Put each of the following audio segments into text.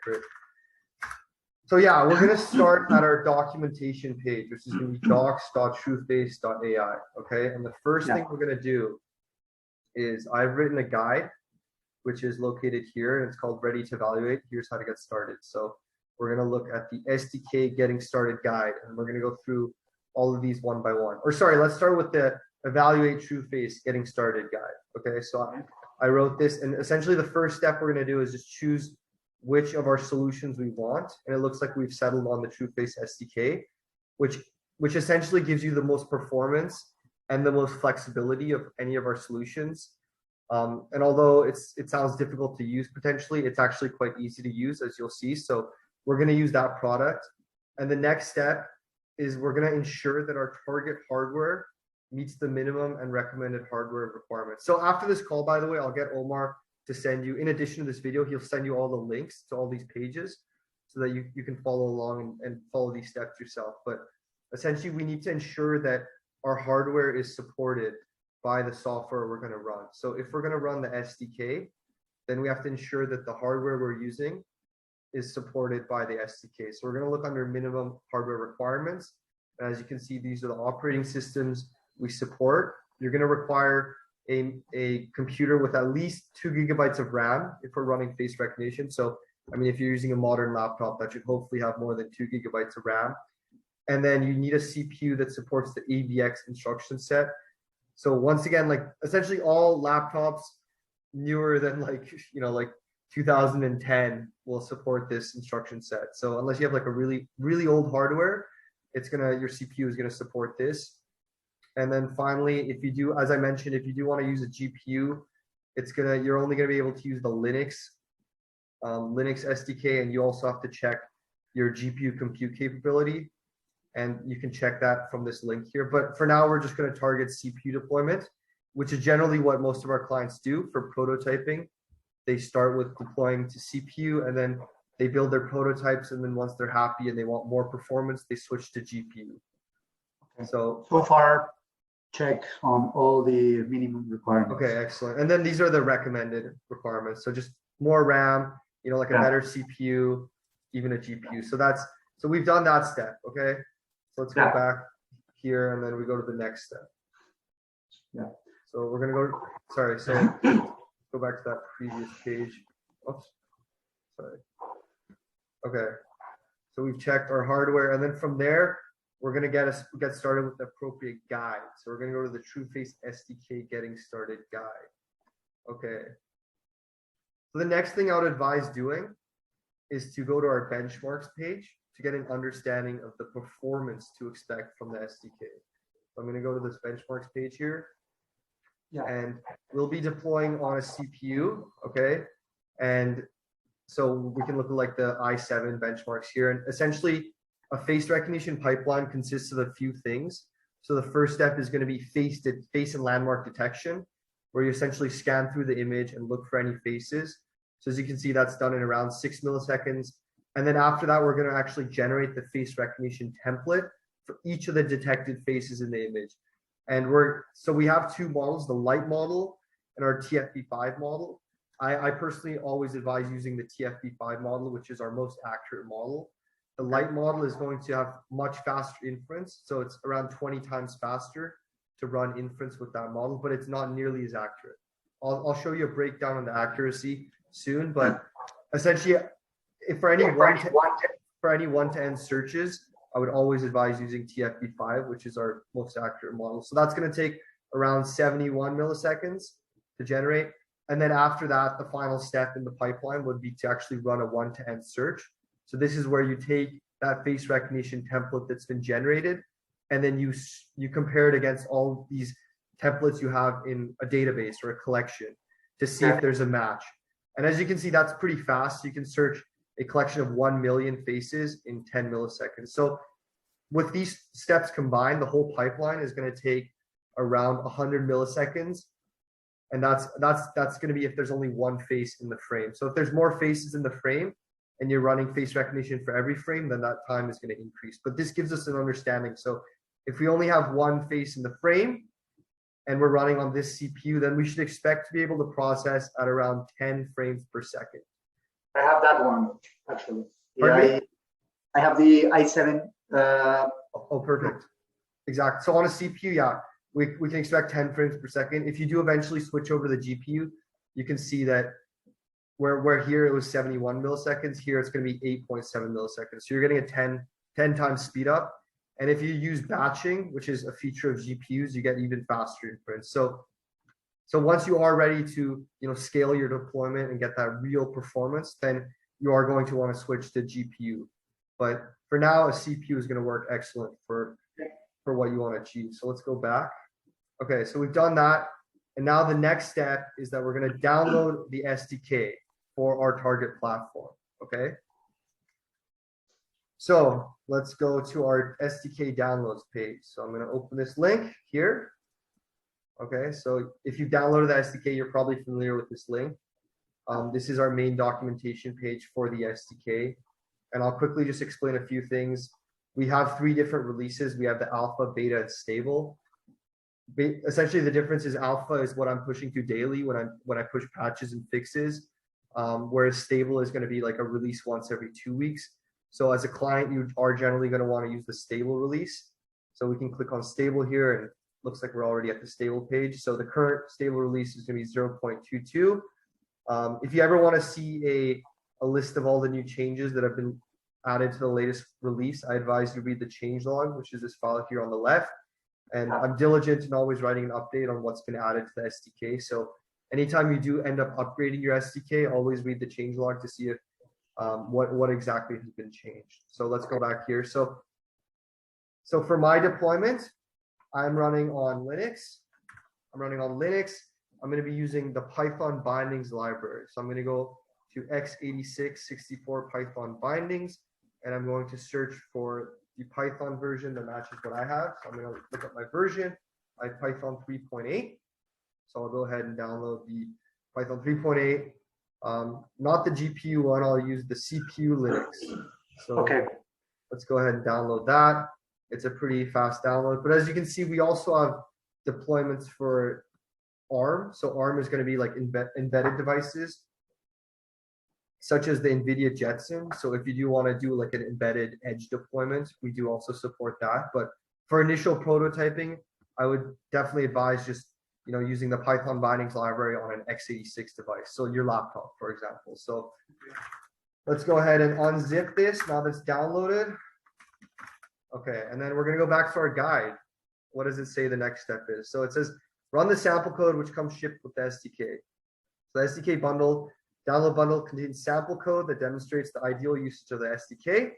it. So yeah, we're going to start at our documentation page, which is going to be docs.trueface.ai. Okay, and the first thing we're going to do is I've written a guide, which is located here, and it's called Ready to Evaluate. Here's how to get started. So we're going to look at the SDK Getting Started guide, and we're going to go through all of these one by one. Or sorry, let's start with the Evaluate Trueface Getting Started guide. Okay, so I wrote this, and essentially the first step we're going to do is just choose which of our solutions we want, and it looks like we've settled on the Trueface SDK, which essentially gives you the most performance and the most flexibility of any of our solutions. And although it sounds difficult to use potentially, it's actually quite easy to use, as you'll see. So we're going to use that product, and the next step is we're going to ensure that our target hardware meets the minimum and recommended hardware requirements. So after this call, by the way, I'll get Omar to send you, in addition to this video, he'll send you all the links to all these pages so that you can follow along and follow these steps yourself. But essentially, we need to ensure that our hardware is supported by the software we're going to run. So if we're going to run the SDK, then we have to ensure that the hardware we're using is supported by the SDK. So we're going to look under minimum hardware requirements. And as you can see, these are the operating systems we support. You're going to require a computer with at least 2 GB of RAM if we're running face recognition. So, I mean, if you're using a modern laptop, that should hopefully have more than 2 GB of RAM. And then you need a CPU that supports the AVX instruction set. So once again, like essentially all laptops newer than like 2010 will support this instruction set. So unless you have like a really, really old hardware, your CPU is gonna support this. And then finally, if you do, as I mentioned, if you do want to use a GPU, you're only going to be able to use the Linux SDK, and you also have to check your GPU compute capability, and you can check that from this link here. But for now, we're just going to target CPU deployment, which is generally what most of our clients do for prototyping. They start with deploying to CPU, and then they build their prototypes, and then once they're happy and they want more performance, they switch to GPU. Okay. So far, check on all the minimum requirements. Okay, excellent. And then these are the recommended requirements. So just more RAM, like a better CPU, even a GPU. So we've done that step. Okay. So let's go back here, and then we go to the next step. Yeah. So we're gonna go. Sorry. So go back to that previous page. Oops. Sorry. Okay. So we've checked our hardware, and then from there, we're going to get started with the appropriate guide. So we're going to go to the Trueface SDK Getting Started guide. Okay. So the next thing I would advise doing is to go to our benchmarks page to get an understanding of the performance to expect from the SDK. So I'm going to go to this benchmarks page here. Yeah. And we'll be deploying on a CPU. Okay. And so we can look at like the i7 benchmarks here. And essentially, a face recognition pipeline consists of a few things. So the first step is going to be face and landmark detection, where you essentially scan through the image and look for any faces. So as you can see, that's done in around 6 milliseconds. And then after that, we're going to actually generate the face recognition template for each of the detected faces in the image. And so we have two models, the Lite model and our TFB5 model. I personally always advise using the TFB5 model, which is our most accurate model. The Lite model is going to have much faster inference, so it's around 20 times faster to run inference with that model, but it's not nearly as accurate. I'll show you a breakdown on the accuracy soon, but essentially, for any one-to-end searches, I would always advise using TFB5, which is our most accurate model. So that's going to take around 71 milliseconds to generate, and then after that, the final step in the pipeline would be to actually run a one-to-end search. So this is where you take that face recognition template that's been generated, and then you compare it against all these templates you have in a database or a collection to see if there's a match. And as you can see, that's pretty fast. You can search a collection of 1 million faces in 10 milliseconds. So with these steps combined, the whole pipeline is going to take around 100 milliseconds. And that's going to be if there's only one face in the frame. So if there's more faces in the frame, and you're running face recognition for every frame, then that time is going to increase. But this gives us an understanding. So if we only have one face in the frame and we're running on this CPU, then we should expect to be able to process at around 10 frames per second. I have that one actually. Pardon Yeah, me? I have the i7. Oh, perfect. Exactly. So on a CPU, yeah, we can expect 10 frames per second. If you do eventually switch over to the GPU, you can see that where here it was 71 milliseconds, here it's going to be 8.7 milliseconds. So you're getting a 10 times speed up. And if you use batching, which is a feature of GPUs, you get even faster inference. So once you are ready to scale your deployment and get that real performance, then you are going to want to switch to GPU. But for now, a CPU is going to work excellent for what you want to achieve. So let's go back. Okay, so we've done that. And now the next step is that we're going to download the SDK for our target platform. Okay. So let's go to our SDK downloads page. So I'm going to open this link here. Okay, so if you downloaded the SDK, you're probably familiar with this link. This is our main documentation page for the SDK. And I'll quickly just explain a few things. We have 3 different releases. We have the alpha, beta, and stable. Essentially, the difference is alpha is what I'm pushing to daily when I push patches and fixes, whereas stable is going to be like a release once every 2 weeks. So as a client, you are generally going to want to use the stable release. So we can click on stable here, and it looks like we're already at the stable page. So the current stable release is going to be 0.22. If you ever want to see a list of all the new changes that have been added to the latest release, I advise you read the changelog, which is this file here on the left. And I'm diligent in always writing an update on what's been added to the SDK. So anytime you do end up upgrading your SDK, always read the changelog to see if what exactly has been changed. So let's go back here. So for my deployment, I'm running on Linux. I'm going to be using the Python bindings library. So I'm going to go to x86-64 Python bindings, and I'm going to search for the Python version that matches what I have. So I'm going to look at my version. I have Python 3.8. So I'll go ahead and download the Python 3.8. Not the GPU one, I'll use the CPU Linux. So Okay. let's go ahead and download that. It's a pretty fast download. But as you can see, we also have deployments for ARM. So ARM is going to be like embedded devices, such as the NVIDIA Jetson. So if you do want to do like an embedded edge deployment, we do also support that. But for initial prototyping, I would definitely advise just using the Python bindings library on an x86 device. So your laptop, for example. So let's go ahead and unzip this now that's downloaded. Okay, and then we're going to go back to our guide. What does it say the next step is? So it says, run the sample code, which comes shipped with the SDK. So the SDK bundle, download bundle contains sample code that demonstrates the ideal usage of the SDK.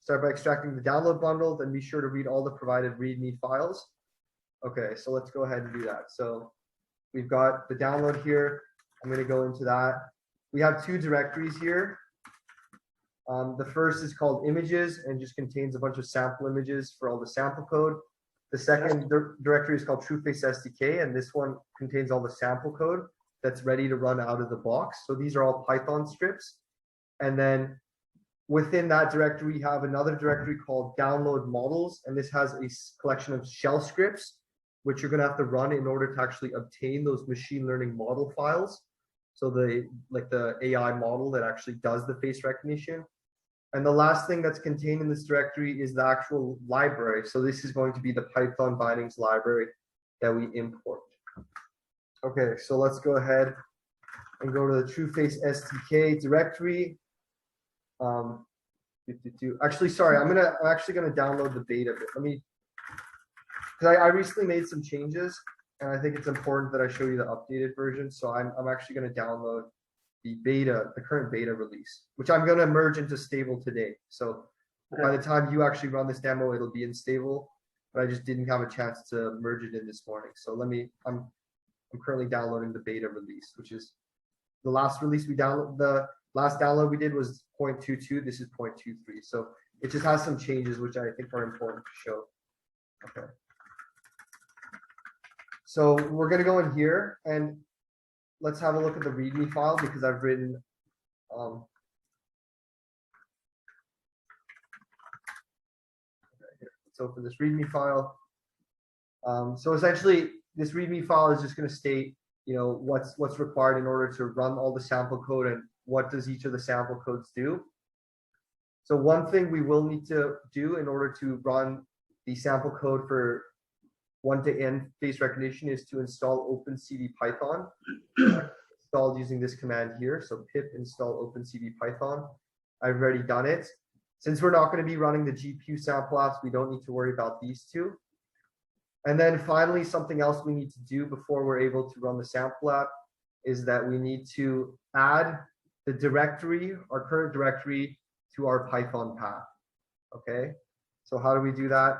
Start by extracting the download bundle, then be sure to read all the provided README files. Okay, so let's go ahead and do that. So we've got the download here. I'm going to go into that. We have 2 directories here. The first is called images and just contains a bunch of sample images for all the sample code. The second directory is called Trueface SDK, and this one contains all the sample code that's ready to run out of the box. So these are all Python scripts. And then within that directory, we have another directory called download models, and this has a collection of shell scripts, which you're going to have to run in order to actually obtain those machine learning model files. So the AI model that actually does the face recognition. And the last thing that's contained in this directory is the actual library. So this is going to be the Python bindings library that we import. Okay, so let's go ahead and go to the Trueface SDK directory. Actually, sorry, I'm actually gonna download the beta bit. Because I recently made some changes, and I think it's important that I show you the updated version. So I'm actually gonna download the current beta release, which I'm gonna merge into stable today. So by the time you actually run this demo, it'll be in stable, but I just didn't have a chance to merge it in this morning. So I'm currently downloading the beta release, which is the last release the last download we did was 0.22. This is 0.23. So it just has some changes, which I think are important to show. Okay. So we're going to go in here and let's have a look at the README file because I've written let's open this README file. So essentially, this README file is just going to state, what's required in order to run all the sample code and what does each of the sample codes do. So one thing we will need to do in order to run the sample code for one-to-n face recognition is to install OpenCV Python. Installed using this command here. So pip install OpenCV Python. I've already done it. Since we're not going to be running the GPU sample apps, we don't need to worry about these two. And then finally, something else we need to do before we're able to run the sample app is that we need to add the directory, our current directory, to our Python path. Okay, so how do we do that?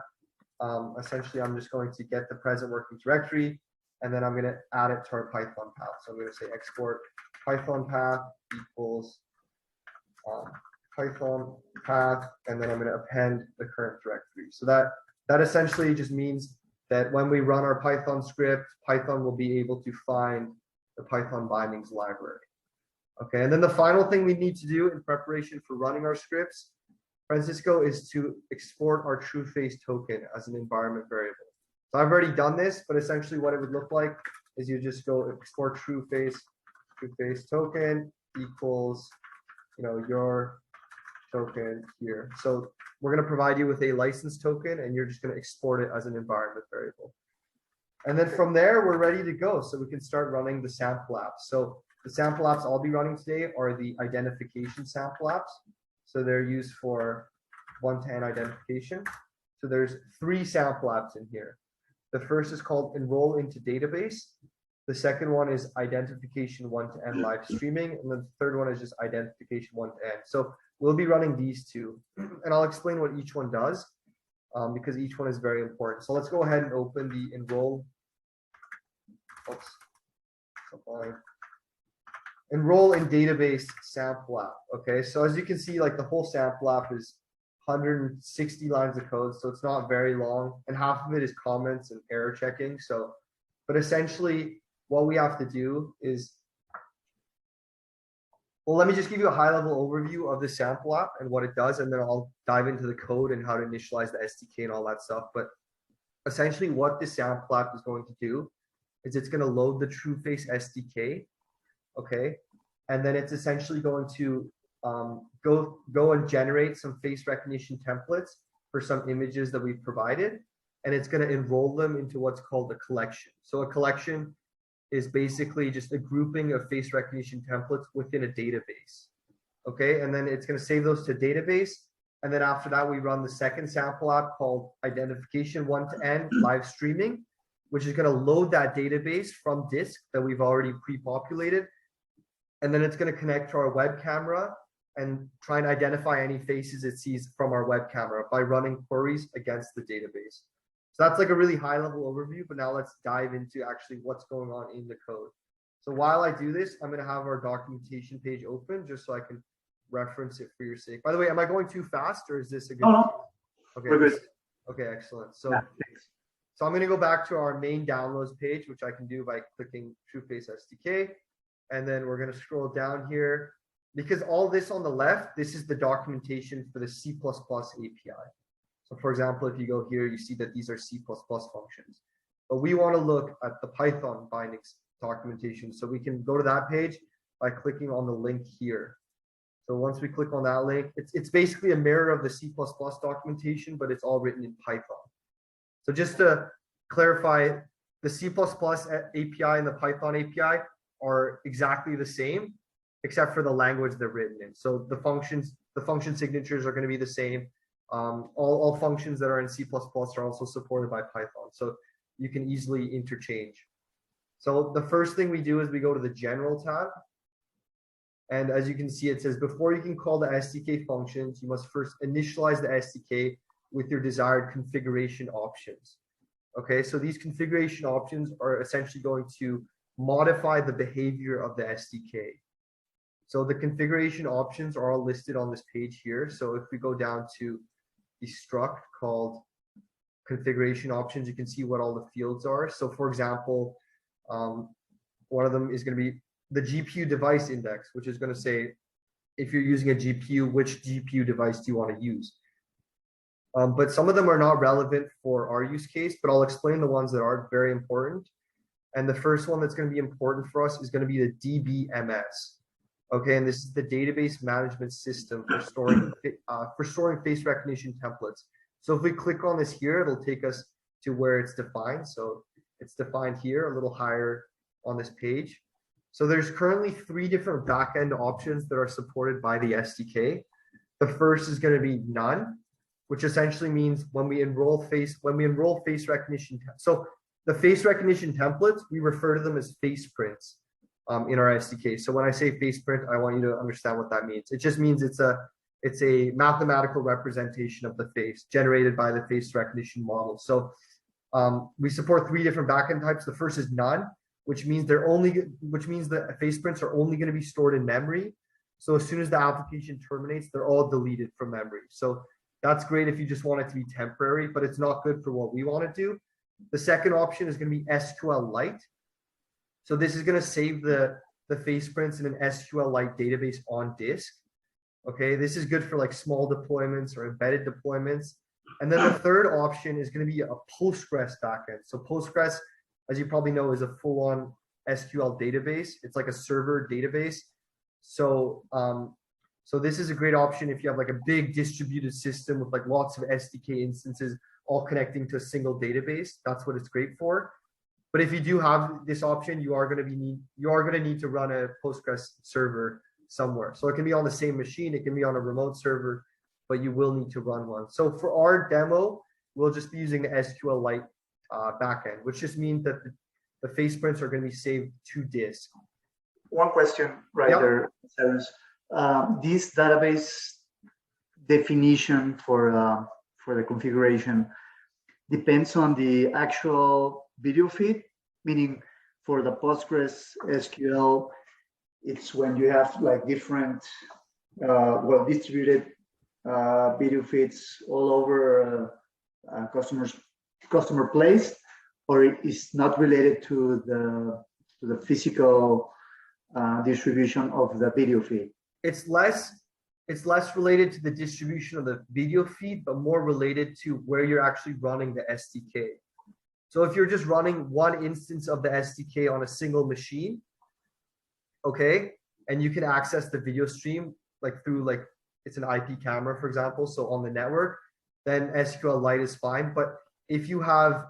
Essentially, I'm just going to get the present working directory, and then I'm going to add it to our Python path. So I'm going to say export Python path equals Python path, and then I'm going to append the current directory. So that essentially just means that when we run our Python script, Python will be able to find the Python bindings library. Okay, and then the final thing we need to do in preparation for running our scripts, Francisco, is to export our Trueface token as an environment variable. So I've already done this, but essentially what it would look like is you just go export Trueface token equals, your token here. So we're going to provide you with a license token, and you're just going to export it as an environment variable. And then from there, we're ready to go. So we can start running the sample apps. So the sample apps I'll be running today are the identification sample apps. So they're used for one-to-n identification. So there's 3 sample apps in here. The first is called Enroll into Database. The second one is Identification one-to-n live streaming. And the third one is just Identification one-to-n. So we'll be running these 2. And I'll explain what each one does because each one is very important. So let's go ahead and open the Enroll. Oops. Enroll in Database sample app. Okay, so as you can see, like the whole sample app is 160 lines of code, so it's not very long, and half of it is comments and error checking. So, but essentially, what we have to do is, well, let me just give you a high-level overview of the sample app and what it does, and then I'll dive into the code and how to initialize the SDK and all that stuff. But essentially, what this sample app is going to do is it's going to load the Trueface SDK. Okay, and then it's essentially going to go and generate some face recognition templates for some images that we've provided, and it's going to enroll them into what's called a collection. So a collection is basically just a grouping of face recognition templates within a database. Okay, and then it's going to save those to database, and then after that we run the second sample app called Identification one-to-n live streaming, which is going to load that database from disk that we've already pre-populated. And then it's going to connect to our web camera and try and identify any faces it sees from our web camera by running queries against the database. So that's like a really high level overview, but now let's dive into actually what's going on in the code. So while I do this, I'm going to have our documentation page open just so I can reference it for your sake. By the way, am I going too fast or is this a good? No. Okay. We're good. Okay, excellent. So, Yeah, so I'm going to go back to our main downloads page, which I can do by clicking Trueface SDK. And then we're going to scroll down here because all this on the left, this is the documentation for the C++ API. So for example, if you go here, you see that these are C++ functions, but we want to look at the Python bindings documentation. So we can go to that page by clicking on the link here. So once we click on that link, it's basically a mirror of the C++ documentation, but it's all written in Python. So just to clarify, the C++ API and the Python API are exactly the same, except for the language they're written in. So the function signatures are going to be the same. All functions that are in C++ are also supported by Python. So you can easily interchange. So the first thing we do is we go to the General tab. And as you can see, it says, before you can call the SDK functions, you must first initialize the SDK with your desired configuration options. Okay, so these configuration options are essentially going to modify the behavior of the SDK. So the configuration options are all listed on this page here. So if we go down to the struct called configuration options, you can see what all the fields are. So for example, one of them is going to be the GPU device index, which is going to say, if you're using a GPU, which GPU device do you want to use? But some of them are not relevant for our use case, but I'll explain the ones that are very important. And the first one that's going to be important for us is going to be the DBMS. Okay, and this is the database management system for storing face recognition templates. So if we click on this here, it'll take us to where it's defined. So it's defined here, a little higher on this page. So there's currently 3 different backend options that are supported by the SDK. The first is going to be none, which essentially means when we enroll face recognition. So the face recognition templates, we refer to them as face prints in our SDK. So when I say face print, I want you to understand what that means. It just means it's a mathematical representation of the face generated by the face recognition model. So we support 3 different backend types. The first is none, which means the face prints are only going to be stored in memory. So as soon as the application terminates, they're all deleted from memory. So that's great if you just want it to be temporary, but it's not good for what we want to do. The second option is going to be Sql Lite. So this is going to save the face prints in an Sql Lite database on disk. Okay, this is good for like small deployments or embedded deployments. And then the third option is going to be a Postgres backend. So Postgres, as you probably know, is a full-on SQL database. It's like a server database. So so this is a great option if you have like a big distributed system with like lots of SDK instances all connecting to a single database. That's what it's great for. But if you do have this option, you are going to need to run a Postgres server somewhere. So it can be on the same machine, it can be on a remote server, but you will need to run one. So for our demo, we'll just be using the SQL Lite backend, which just means that the face prints are going to be saved to disk. One question right there, Terence. This database definition for the configuration depends on the actual video feed, meaning for the Postgres SQL, it's when you have like different well-distributed video feeds all over customer place, or it's not related to the physical distribution of the video feed. It's less related to the distribution of the video feed, but more related to where you're actually running the SDK. So if you're just running one instance of the SDK on a single machine, okay, and you can access the video stream like through like it's an IP camera, for example, so on the network, then SQL Lite is fine. But if you have,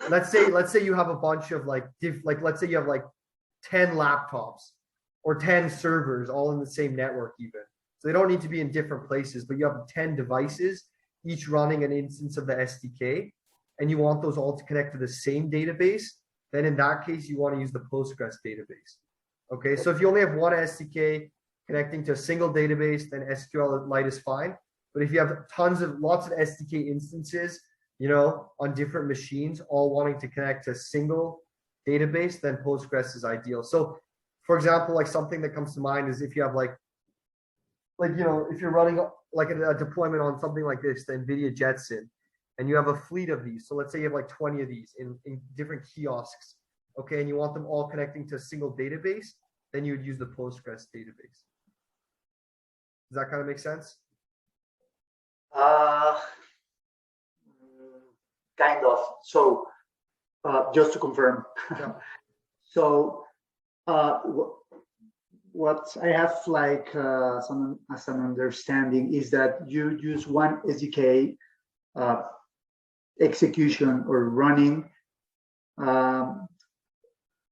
let's say you have a bunch of let's say you have like 10 laptops or 10 servers all in the same network even. So they don't need to be in different places, but you have 10 devices, each running an instance of the SDK, and you want those all to connect to the same database, then in that case, you want to use the Postgres database. Okay, so if you only have one SDK connecting to a single database, then SQL Lite is fine. But if you have lots of SDK instances, you know, on different machines, all wanting to connect to a single database, then Postgres is ideal. So for example, like something that comes to mind is if you have like you know, if you're running like a deployment on something like this, the NVIDIA Jetson, and you have a fleet of these. So let's say you have like 20 of these in different kiosks, okay, and you want them all connecting to a single database, then you would use the Postgres database. Does that kind of make sense? Kind of. So just to confirm. Yeah. So what I have like as an understanding is that you use one SDK execution or running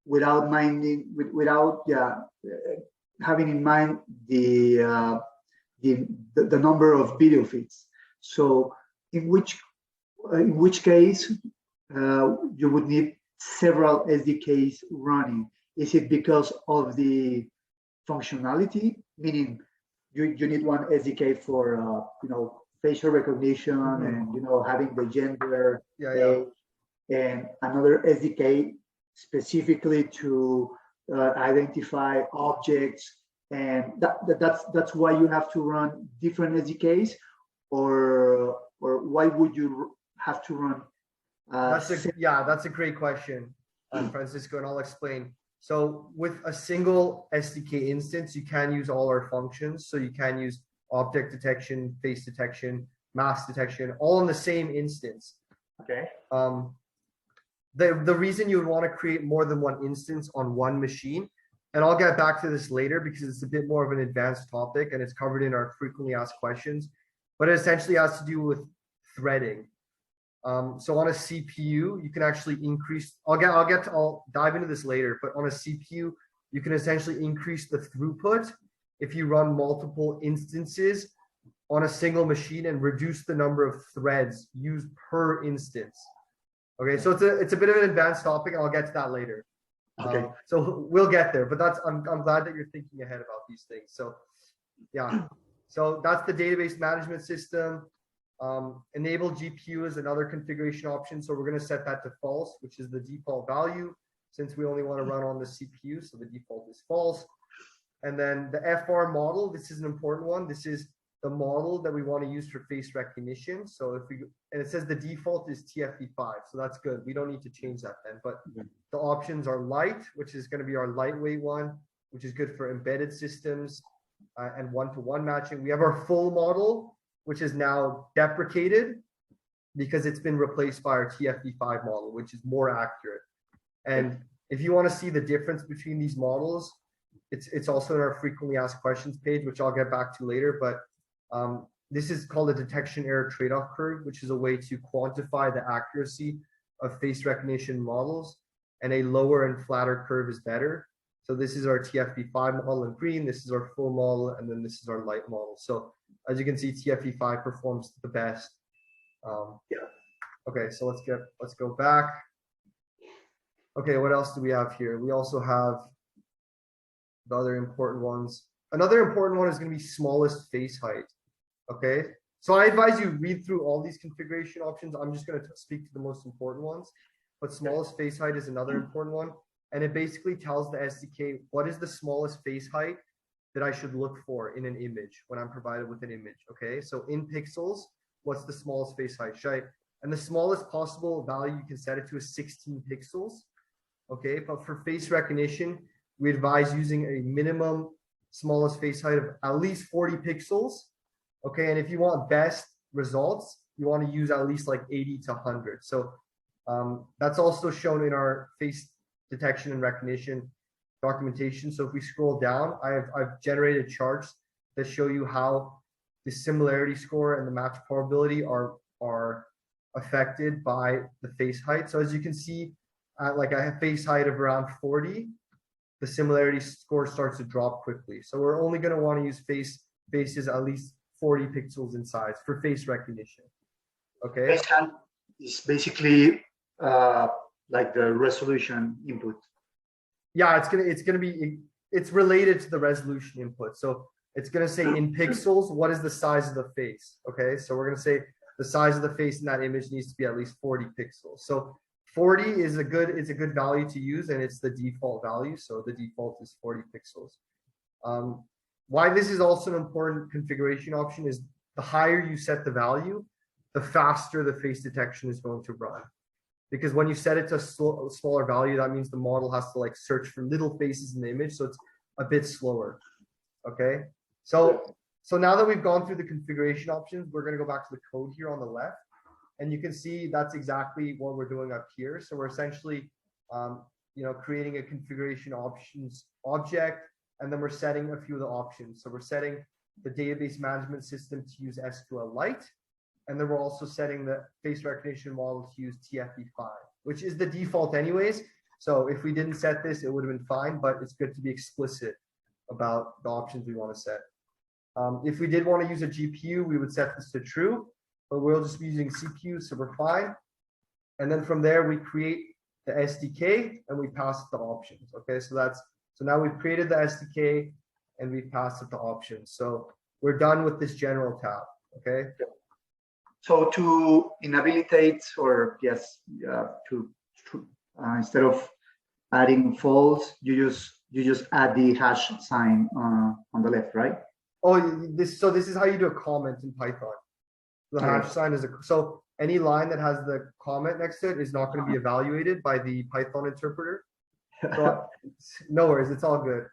without having in mind the number of video feeds. So in which case you would need several SDKs running. Is it because of the functionality, meaning you need one SDK for you know, facial recognition and you know, having the gender, and another SDK specifically to identify objects, and that's why you have to run different SDKs, or why would you have to run? That's a great question, Francisco, and I'll explain. So with a single SDK instance, you can use all our functions. So you can use object detection, face detection, mask detection, all in the same instance. Okay. The reason you would want to create more than one instance on one machine and I'll get back to this later because it's a bit more of an advanced topic and it's covered in our frequently asked questions, but it essentially has to do with threading. So on a CPU, you can actually increase, I'll dive into this later, but on a CPU, you can essentially increase the throughput if you run multiple instances on a single machine and reduce the number of threads used per instance. Okay, so it's a bit of an advanced topic, and I'll get to that later. Okay. So we'll get there, but I'm glad that you're thinking ahead about these things. So yeah, so that's the database management system. Enable GPU is another configuration option. So we're going to set that to false, which is the default value, since we only want to run on the CPU. So the default is false. And then the FR model, this is an important one. This is the model that we want to use for face recognition. So and it says the default is TFV5. So that's good. We don't need to change that then. But the options are light, which is going to be our lightweight one, which is good for embedded systems and one-to-one matching. We have our full model, which is now deprecated because it's been replaced by our TFV5 model, which is more accurate. And if you want to see the difference between these models, it's also in our frequently asked questions page, which I'll get back to later. But this is called a detection error trade-off curve, which is a way to quantify the accuracy of face recognition models. And a lower and flatter curve is better. So this is our TFV5 model in green. This is our full model, and then this is our light model. So as you can see, TFV5 performs the best. Okay, so let's go back. Okay, what else do we have here? We also have the other important ones. Another important one is going to be smallest face height. Okay, so I advise you read through all these configuration options. I'm just going to speak to the most important ones. But smallest face height is another important one. And it basically tells the SDK what is the smallest face height that I should look for in an image when I'm provided with an image. Okay, so in pixels, what's the smallest face height? And the smallest possible value you can set it to is 16 pixels. Okay, but for face recognition, we advise using a minimum smallest face height of at least 40 pixels. Okay, and if you want best results, you want to use at least like 80 to 100. So that's also shown in our face detection and recognition documentation. So if we scroll down, I've generated charts that show you how the similarity score and the match probability are affected by the face height. So as you can see, at like a face height of around 40, the similarity score starts to drop quickly. So we're only going to want to use faces at least 40 pixels in size for face recognition. Okay. Face height is basically like the resolution input. Yeah, it's related to the resolution input. So it's going to say in pixels, what is the size of the face? Okay, so we're going to say the size of the face in that image needs to be at least 40 pixels. So 40 is a good value to use, and it's the default value. So the default is 40 pixels. Why this is also an important configuration option is the higher you set the value, the faster the face detection is going to run. Because when you set it to a smaller value, that means the model has to like search for little faces in the image, so it's a bit slower. Okay, so now that we've gone through the configuration options, we're going to go back to the code here on the left, and you can see that's exactly what we're doing up here. So we're essentially, creating a configuration options object, and then we're setting a few of the options. So we're setting the database management system to use Sql Lite. And then we're also setting the face recognition model to use TFV5, which is the default anyways. So if we didn't set this, it would have been fine, but it's good to be explicit about the options we want to set. If we did want to use a GPU, we would set this to true, but we'll just be using CPU, so we're fine. And then from there, we create the SDK and we pass it the options. Okay, so now we've created the SDK and we pass it the options. So we're done with this general tab. Okay. So to inhabilitate, or instead of adding false, you just add the hash sign on the left, right? Oh, this is how you do a comment in Python. The hash sign is so any line that has the comment next to it is not going to be evaluated by the Python interpreter. So no worries, it's all good.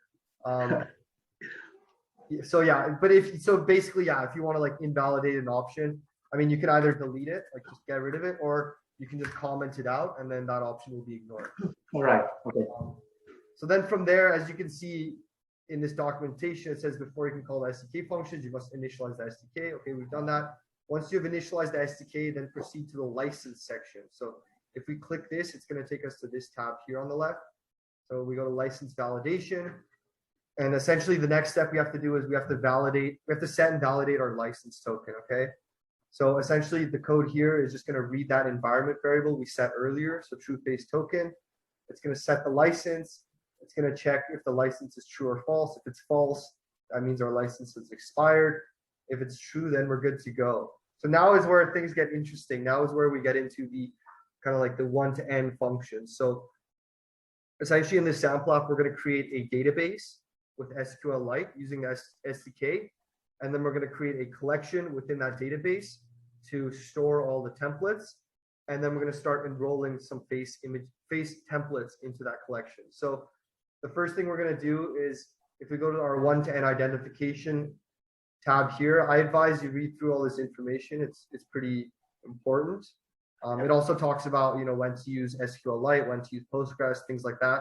Basically, if you want to like invalidate an option, I mean, you can either delete it, like just get rid of it, or you can just comment it out, and then that option will be ignored. All right. Okay. So then from there, as you can see in this documentation, it says before you can call the SDK functions, you must initialize the SDK. Okay, we've done that. Once you've initialized the SDK, then proceed to the license section. So if we click this, it's going to take us to this tab here on the left. So we go to license validation. And essentially the next step we have to do is we have to set and validate our license token, okay? So essentially the code here is just going to read that environment variable we set earlier. So Trueface token, it's going to set the license. It's going to check if the license is true or false. If it's false, that means our license is expired. If it's true, then we're good to go. So now is where things get interesting. Now is where we get into the kind of like the one-to-n functions. So essentially in this sample app, we're going to create a database with Sql Lite using SDK. And then we're going to create a collection within that database to store all the templates. And then we're going to start enrolling some face templates into that collection. So the first thing we're going to do is if we go to our one-to-n identification tab here, I advise you read through all this information. It's pretty important. It also talks about, when to use SQL Lite, when to use Postgres, things like that.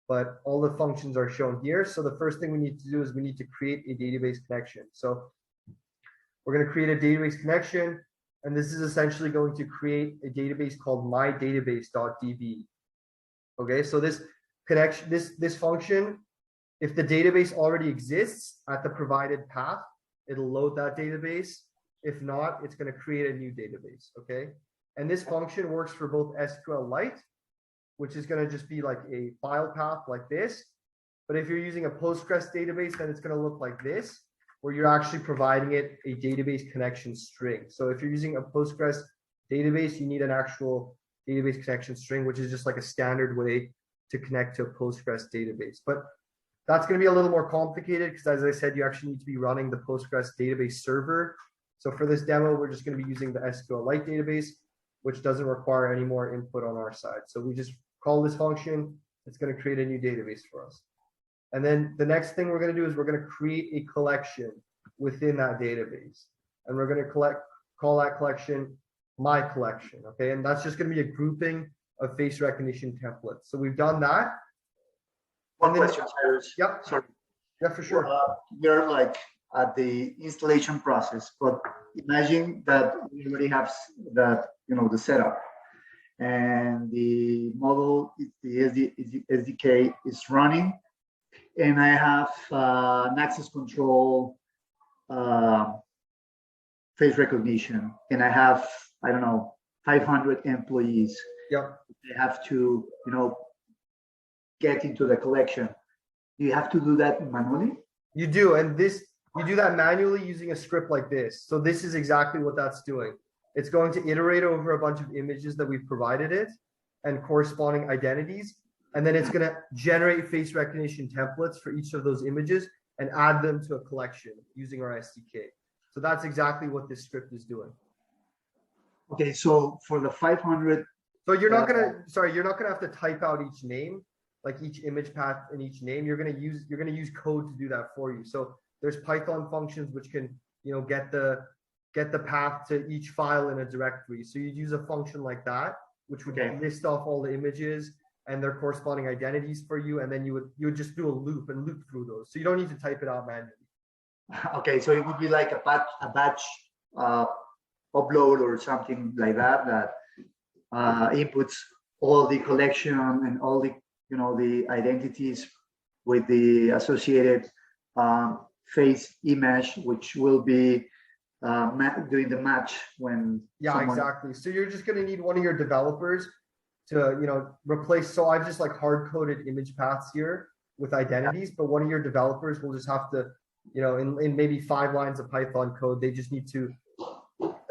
But all the functions are shown here. So the first thing we need to do is we need to create a database connection. So we're going to create a database connection. And this is essentially going to create a database called mydatabase.db. Okay, so this connection, this function, if the database already exists at the provided path, it'll load that database. If not, it's going to create a new database. Okay, and this function works for both SQL Lite, which is going to just be like a file path like this. But if you're using a Postgres database, then it's going to look like this, where you're actually providing it a database connection string. So if you're using a Postgres database, you need an actual database connection string, which is just like a standard way to connect to a Postgres database. But that's going to be a little more complicated because, as I said, you actually need to be running the Postgres database server. So for this demo, we're just going to be using the SQL Lite database, which doesn't require any more input on our side. So we just call this function. It's going to create a new database for us. And then the next thing we're going to do is we're going to create a collection within that database. And we're going to call that collection my collection. Okay, and that's just going to be a grouping of face recognition templates. So we've done that. One question, Cyrus. Yep. Sorry. Yeah, for sure. You're like at the installation process, but imagine that we already have that, the setup, and the model, the SDK is running, and I have an access control face recognition, and I have, I don't know, 500 employees. Yep. They have to, get into the collection. Do you have to do that manually? You do, and you do that manually using a script like this. So this is exactly what that's doing. It's going to iterate over a bunch of images that we've provided it and corresponding identities. And then it's going to generate face recognition templates for each of those images and add them to a collection using our SDK. So that's exactly what this script is doing. Okay, so for the 500. So you're not going to have to type out each name, like each image path in each name. You're going to use code to do that for you. So there's Python functions which can, get the path to each file in a directory. So you'd use a function like that, which would list off all the images and their corresponding identities for you. And then you would just do a loop and loop through those. So you don't need to type it out manually. Okay, so it would be like a batch upload or something like that inputs all the collection and all the the identities with the associated face image, which will be doing the match when exactly. So you're just going to need one of your developers to replace. So I've just like hard coded image paths here with identities, but one of your developers will just have to in maybe 5 lines of Python code, they just need to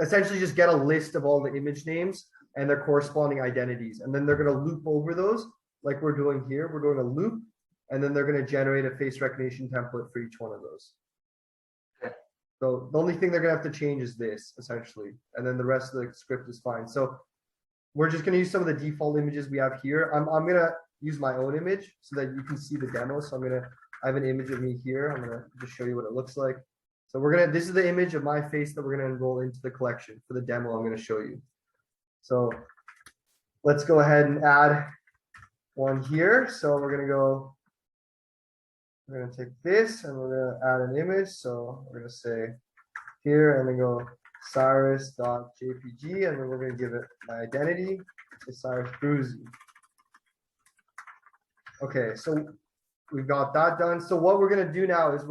essentially just get a list of all the image names and their corresponding identities, and then they're going to loop over those like we're doing here. We're doing a loop, and then they're going to generate a face recognition template for each one of those. So the only thing they're going to have to change is this, essentially, and then the rest of the script is fine. So we're just going to use some of the default images we have here. I'm going to use my own image so that you can see the demo. So I have an image of me here. I'm going to just show you what it looks like. So this is the image of my face that we're going to enroll into the collection for the demo I'm going to show you. So let's go ahead and add one here. So we're going to go we're going to take this and we're going to add an image. So we're going to say here and then go cyrus.jpg and then we're going to give it my identity is Cyrus Bruzy. Okay, so we've got that done. So what we're going to do now is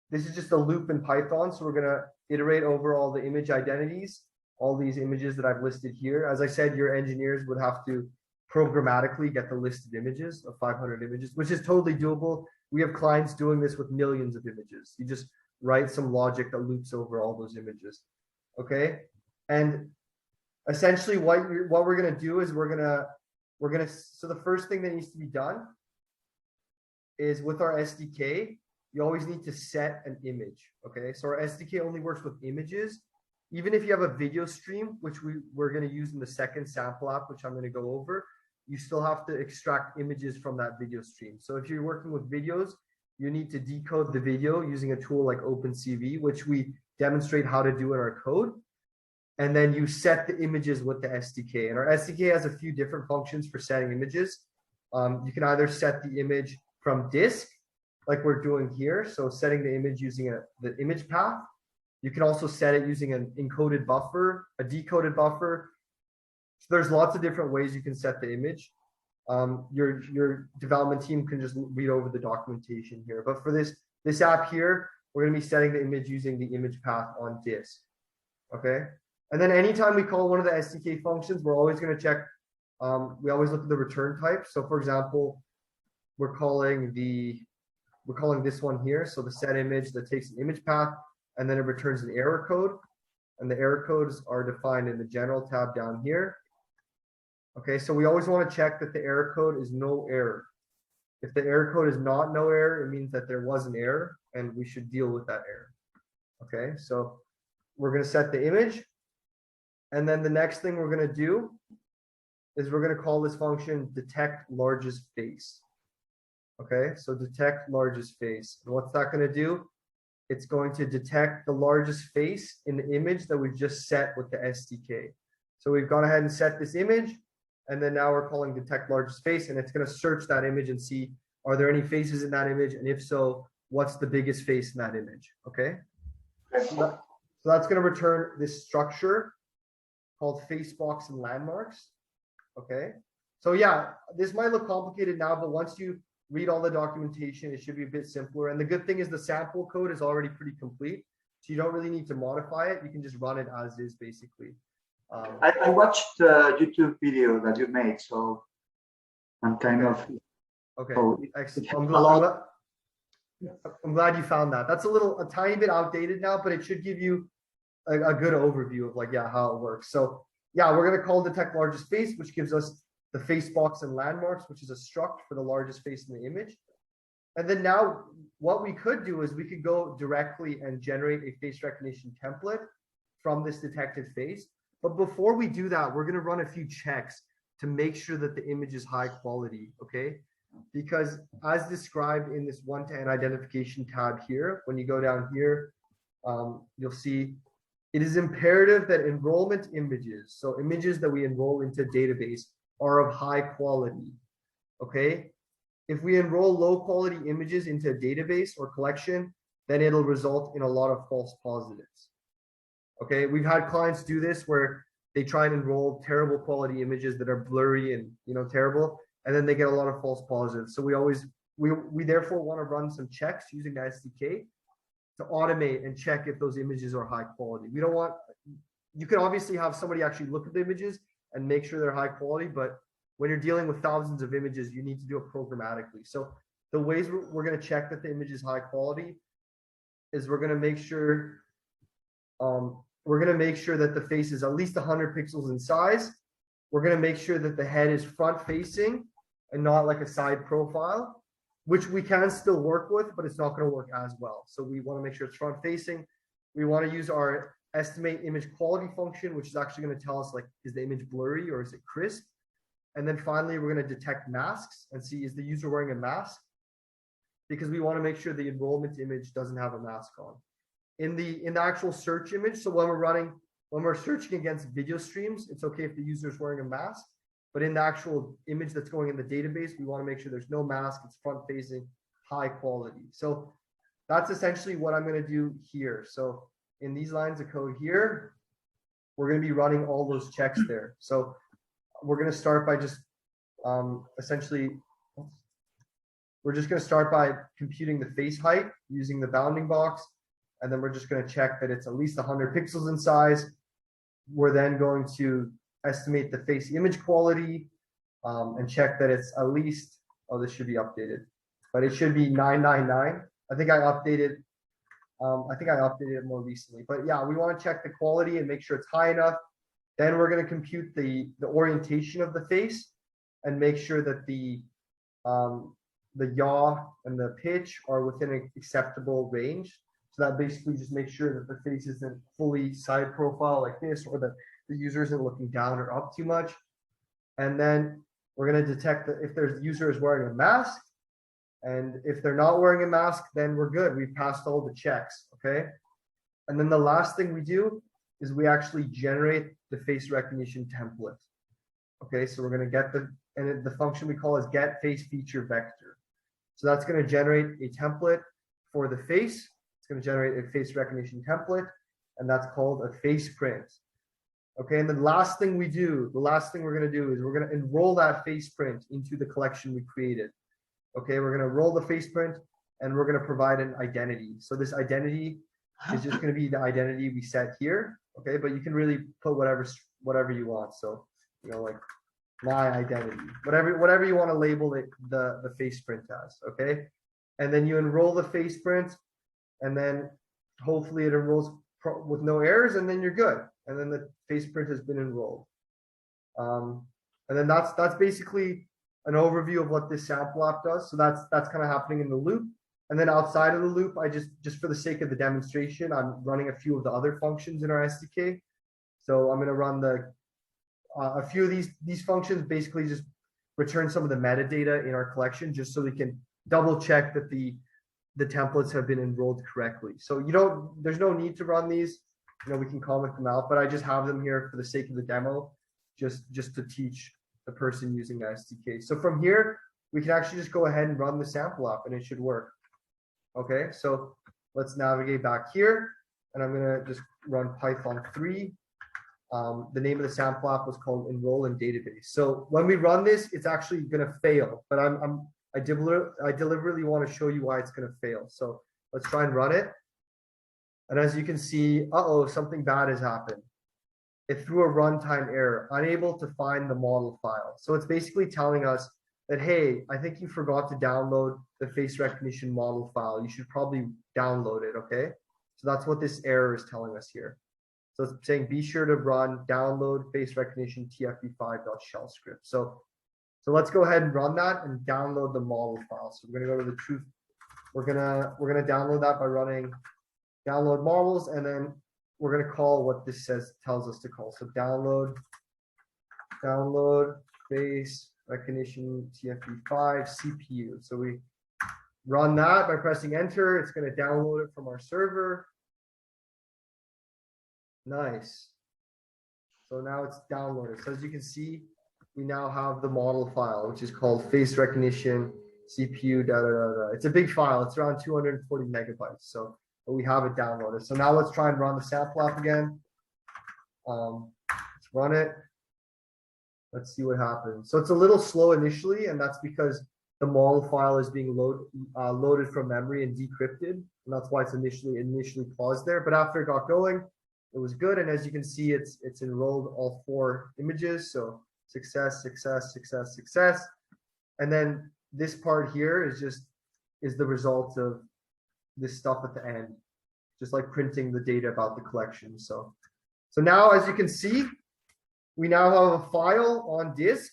this is just a loop in Python. So we're going to iterate over all the image identities, all these images that I've listed here. As I said, your engineers would have to programmatically get the listed images of 500 images, which is totally doable. We have clients doing this with millions of images. You just write some logic that loops over all those images. Okay. And essentially what we're going to do is so the first thing that needs to be done is with our SDK, you always need to set an image. Okay. So our SDK only works with images. Even if you have a video stream, which we're going to use in the second sample app, which I'm going to go over, you still have to extract images from that video stream. So if you're working with videos, you need to decode the video using a tool like OpenCV, which we demonstrate how to do in our code. And then you set the images with the SDK. And our SDK has a few different functions for setting images. You can either set the image from disk, like we're doing here. So setting the image using the image path. You can also set it using an encoded buffer, a decoded buffer. So there's lots of different ways you can set the image. Your development team can just read over the documentation here. But for this app here, we're going to be setting the image using the image path on disk. Okay. And then anytime we call one of the SDK functions, we're always going to check. We always look at the return type. So for example, we're calling this one here. So the set image that takes an image path and then it returns an error code. And the error codes are defined in the general tab down here. Okay, so we always want to check that the error code is no error. If the error code is not no error, it means that there was an error and we should deal with that error. Okay, so we're going to set the image. And then the next thing we're going to do is we're going to call this function detect largest face. Okay, so detect largest face. And what's that going to do? It's going to detect the largest face in the image that we've just set with the SDK. So we've gone ahead and set this image. And then now we're calling detect largest face, and it's going to search that image and see, are there any faces in that image? And if so, what's the biggest face in that image? Okay. So that's going to return this structure called face box and landmarks. Okay. So yeah, this might look complicated now, but once you read all the documentation, it should be a bit simpler. And the good thing is the sample code is already pretty complete. So you don't really need to modify it. You can just run it as is basically. I watched the YouTube video that you made, so I'm kind of okay. Oh, I'm glad you found that. That's a tiny bit outdated now, but it should give you a good overview of how it works. So yeah, we're going to call detect largest face, which gives us the face box and landmarks, which is a struct for the largest face in the image. And then now what we could do is we could go directly and generate a face recognition template from this detected face. But before we do that, we're going to run a few checks to make sure that the image is high quality, okay? Because as described in this one-to-n identification tab here, when you go down here, you'll see it is imperative that enrollment images, so images that we enroll into a database, are of high quality, okay? If we enroll low quality images into a database or collection, then it'll result in a lot of false positives. Okay, we've had clients do this where they try and enroll terrible quality images that are blurry and terrible, and then they get a lot of false positives. So we therefore want to run some checks using the SDK to automate and check if those images are high quality. We don't want, you can obviously have somebody actually look at the images and make sure they're high quality, but when you're dealing with thousands of images, you need to do it programmatically. So the ways we're going to check that the image is high quality is we're going to make sure that the face is at least 100 pixels in size. We're going to make sure that the head is front facing and not like a side profile, which we can still work with, but it's not going to work as well. So we want to make sure it's front facing. We want to use our estimate image quality function, which is actually going to tell us is the image blurry or is it crisp? And then finally, we're going to detect masks and see, is the user wearing a mask? Because we want to make sure the enrollment image doesn't have a mask on. In the actual search image, so when we're searching against video streams, it's okay if the user is wearing a mask, but in the actual image that's going in the database, we want to make sure there's no mask, it's front facing, high quality. So that's essentially what I'm going to do here. So in these lines of code here, we're going to be running all those checks there. So we're going to start by just essentially, we're just going to start by computing the face height using the bounding box. And then we're just going to check that it's at least 100 pixels in size. We're then going to estimate the face image quality and check that it's at least, oh, this should be updated, but it should be 999. I think I updated it more recently, but yeah, we want to check the quality and make sure it's high enough. Then we're going to compute the orientation of the face and make sure that the yaw and the pitch are within an acceptable range. So that basically just makes sure that the face isn't fully side profile like this, or that the user isn't looking down or up too much. And then we're going to detect that if the user is wearing a mask, and if they're not wearing a mask, then we're good. We've passed all the checks, okay? And then the last thing we do is we actually generate the face recognition template. Okay, so we're going to get the function we call is get face feature vector. So that's going to generate a template for the face. It's going to generate a face recognition template, and that's called a face print. Okay, and the last thing we're going to do is we're going to enroll that face print into the collection we created. Okay, we're going to roll the face print, and we're going to provide an identity. So this identity is just going to be the identity we set here. Okay, but you can really put whatever you want. So, you know, like my identity, whatever you want to label it, the face print as. Okay, and then you enroll the face print, and then hopefully it enrolls with no errors, and then you're good. And then the face print has been enrolled. And then that's basically an overview of what this sample app does. So that's kind of happening in the loop. And then outside of the loop, I just for the sake of the demonstration, I'm running a few of the other functions in our SDK. So I'm going to run a few of these functions, basically just return some of the metadata in our collection, just so we can double check that the templates have been enrolled correctly. So there's no need to run these. You know, we can comment them out, but I just have them here for the sake of the demo, just to teach the person using the SDK. So from here, we can actually just go ahead and run the sample app, and it should work. Okay, so let's navigate back here, and I'm gonna just run Python 3. The name of the sample app was called Enroll in Database. So when we run this, it's actually gonna fail, but I deliberately want to show you why it's gonna fail. So let's try and run it. And as you can see, something bad has happened. It threw a runtime error, unable to find the model file. So it's basically telling us that, hey, I think you forgot to download the face recognition model file. You should probably download it, okay? So that's what this error is telling us here. So it's saying, be sure to run download face recognition tfv5.shell script. So let's go ahead and run that and download the model file. So we're gonna go to the truth. We're gonna download that by running download models, and then we're gonna call what this tells us to call. So download face recognition tfv5 CPU. So we run that by pressing enter. It's gonna download it from our server. Nice. So now it's downloaded. So as you can see, we now have the model file, which is called face recognition CPU. It's a big file. It's around 240 megabytes. So we have it downloaded. So now let's try and run the sample app again. Let's run it. Let's see what happens. So it's a little slow initially, and that's because the model file is being loaded from memory and decrypted, and that's why it's initially paused there. But after it got going, it was good. And as you can see, it's enrolled all 4 images. So success, success, success, success. And then this part here is the result of this stuff at the end, just like printing the data about the collection. So now, as you can see, we now have a file on disk,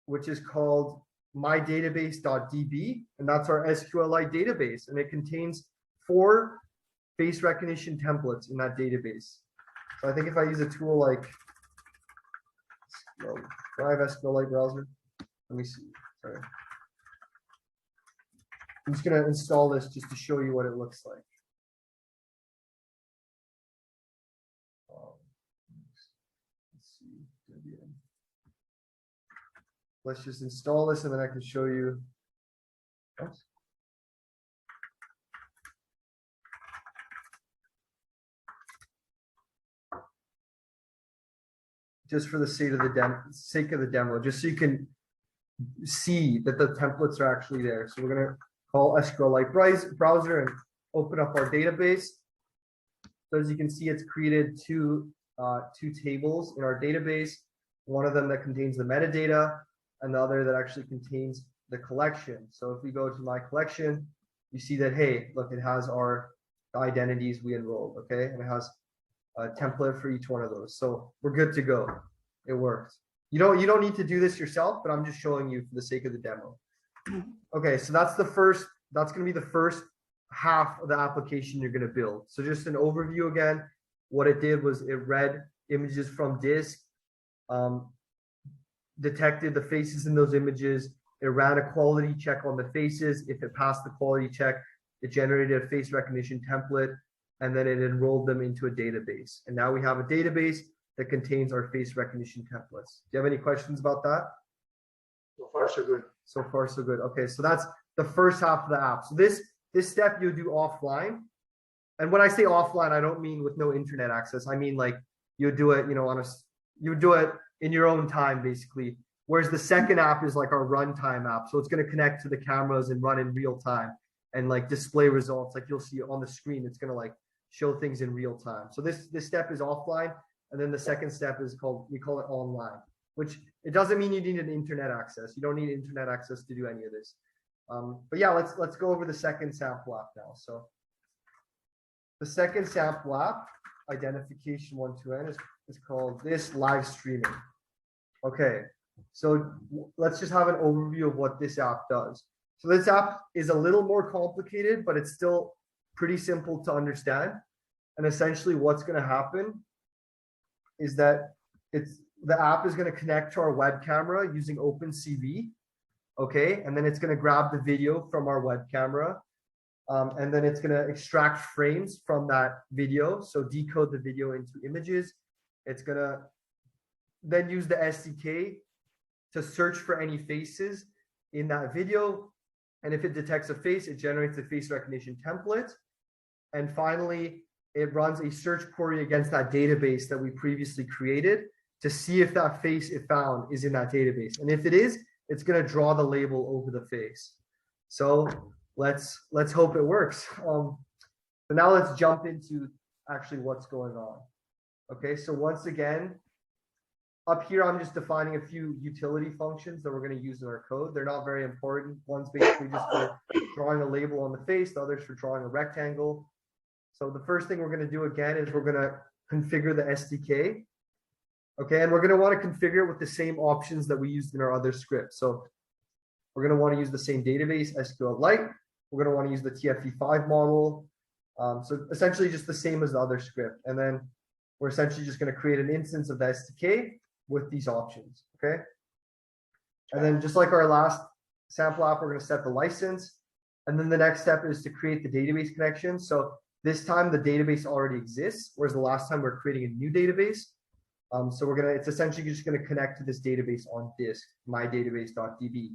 which is called mydatabase.db, and that's our SQL Lite database, and it contains 4 face recognition templates in that database. So I think if I use a tool like Drive SQL Lite browser, let me see. Sorry. I'm just going to install this just to show you what it looks like. Let's see. Let's just install this, and then I can show you. Oops. just for the sake of the demo, just so you can see that the templates are actually there. So we're gonna call Sql Lite browser and open up our database. So as you can see, it's created two tables in our database. One of them that contains the metadata, and the other that actually contains the collection. So if we go to my collection, you see that, hey, look, it has our identities we enrolled, okay? And it has a template for each one of those. So we're good to go. It works. You don't need to do this yourself, but I'm just showing you for the sake of the demo. Okay, so that's gonna be the first half of the application you're gonna build. So just an overview again, what it did was it read images from disk, detected the faces in those images. It ran a quality check on the faces. If it passed the quality check, it generated a face recognition template, and then it enrolled them into a database. And now we have a database that contains our face recognition templates. Do you have any questions about that? So far, so good. So far, so good. Okay, so that's the first half of the app. So this step you do offline. And when I say offline, I don't mean with no internet access. I mean like you do it, you do it in your own time, basically. Whereas the second app is like our runtime app. So it's going to connect to the cameras and run in real time and like display results. Like you'll see on the screen, it's going to like show things in real time. So this step is offline. And then the second step is we call it online, which it doesn't mean you need an internet access. You don't need internet access to do any of this. But yeah, let's go over the second sample app now. So the second sample app, identification 1 to N, is called this live streaming. Okay, so let's just have an overview of what this app does. So this app is a little more complicated, but it's still pretty simple to understand. And essentially what's going to happen is that the app is going to connect to our web camera using OpenCV. Okay, and then it's going to grab the video from our web camera. And then it's going to extract frames from that video. So decode the video into images. It's going to then use the SDK to search for any faces in that video. And if it detects a face, it generates a face recognition template. And finally, it runs a search query against that database that we previously created to see if that face it found is in that database. And if it is, it's going to draw the label over the face. So let's hope it works. So now let's jump into actually what's going on. Okay, so once again, up here, I'm just defining a few utility functions that we're going to use in our code. They're not very important. One's basically just for drawing a label on the face. The other's for drawing a rectangle. So the first thing we're going to do again is we're going to configure the SDK. Okay, and we're going to want to configure it with the same options that we used in our other script. So we're going to want to use the same database, Sql Lite. We're going to want to use the TFE5 model. So essentially just the same as the other script. And then we're essentially just going to create an instance of the SDK with these options, okay? And then just like our last sample app, we're going to set the license. And then the next step is to create the database connection. So this time the database already exists, whereas the last time we're creating a new database. So it's essentially just going to connect to this database on disk, mydatabase.db.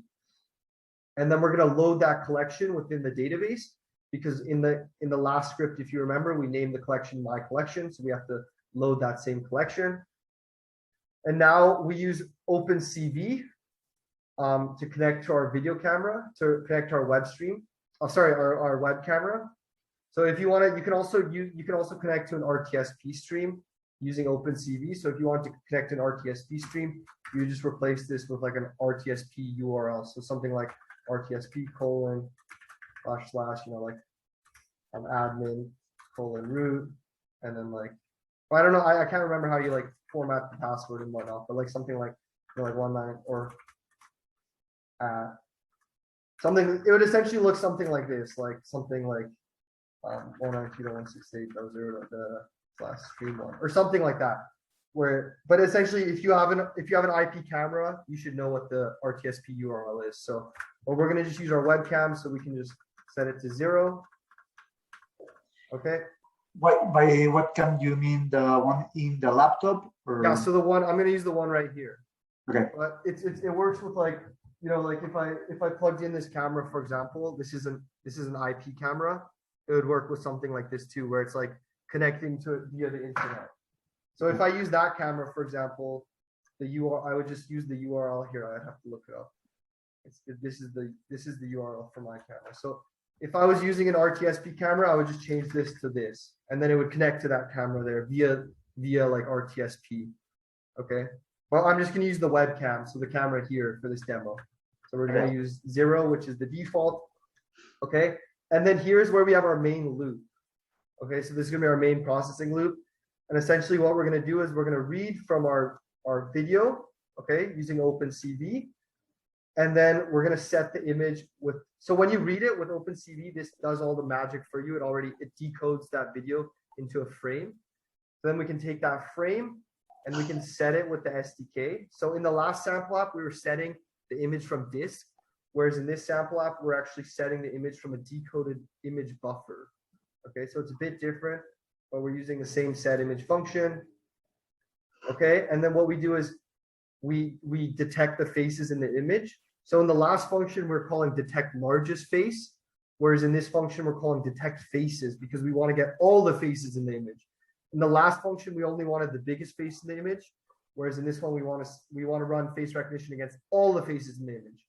And then we're going to load that collection within the database, because in the last script, if you remember, we named the collection my collection. So we have to load that same collection. And now we use OpenCV to connect to our video camera, to connect to our web stream. Oh, sorry, our web camera. So if you want to, you can also connect to an RTSP stream using OpenCV. So if you want to connect an RTSP stream, you just replace this with like an RTSP URL. So something like RTSP : / like admin : root, and then like, I don't know, I can't remember how you like format the password and whatnot, but like something like, like 19 or something. It would essentially look something like this, like something like 192.168.0.0/stream1 or something like that. But essentially, if you have an IP camera, you should know what the RTSP URL is. So, we're going to just use our webcam, so we can just set it to 0. Okay. By webcam, you mean the one in the laptop? Or? Yeah. So I'm going to use the one right here. Okay. But it works with like, like if I plugged in this camera, for example, this is an IP camera. It would work with something like this too, where it's like connecting to it via the internet. So if I use that camera, for example, the URL, I would just use the URL here. I'd have to look it up. This is the URL for my camera. So if I was using an RTSP camera, I would just change this to this, and then it would connect to that camera there via like RTSP. Okay. Well, I'm just going to use the webcam, so the camera here for this demo. So we're going to use 0, which is the default. Okay. And then here's where we have our main loop. Okay. So this is going to be our main processing loop. And essentially what we're going to do is we're going to read from our video, okay, using OpenCV. And then we're going to set the image with, so when you read it with OpenCV, this does all the magic for you. It decodes that video into a frame. So then we can take that frame and we can set it with the SDK. So in the last sample app, we were setting the image from disk, whereas in this sample app, we're actually setting the image from a decoded image buffer. Okay, so it's a bit different, but we're using the same set image function. Okay, and then what we do is we detect the faces in the image. So in the last function, we're calling detect largest face, whereas in this function, we're calling detect faces because we want to get all the faces in the image. In the last function, we only wanted the biggest face in the image, whereas in this one, we want to run face recognition against all the faces in the image.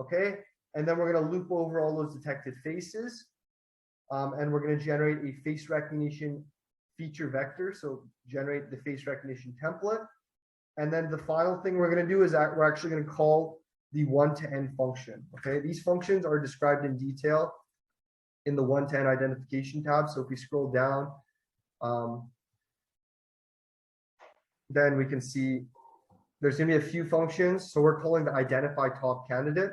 Okay, and then we're going to loop over all those detected faces, and we're going to generate a face recognition feature vector. So generate the face recognition template. And then the final thing we're going to do is that we're actually going to call the 1 to n function. Okay, these functions are described in detail in the 1 to n identification tab. So if we scroll down, then we can see there's going to be a few functions. So we're calling the identify top candidate.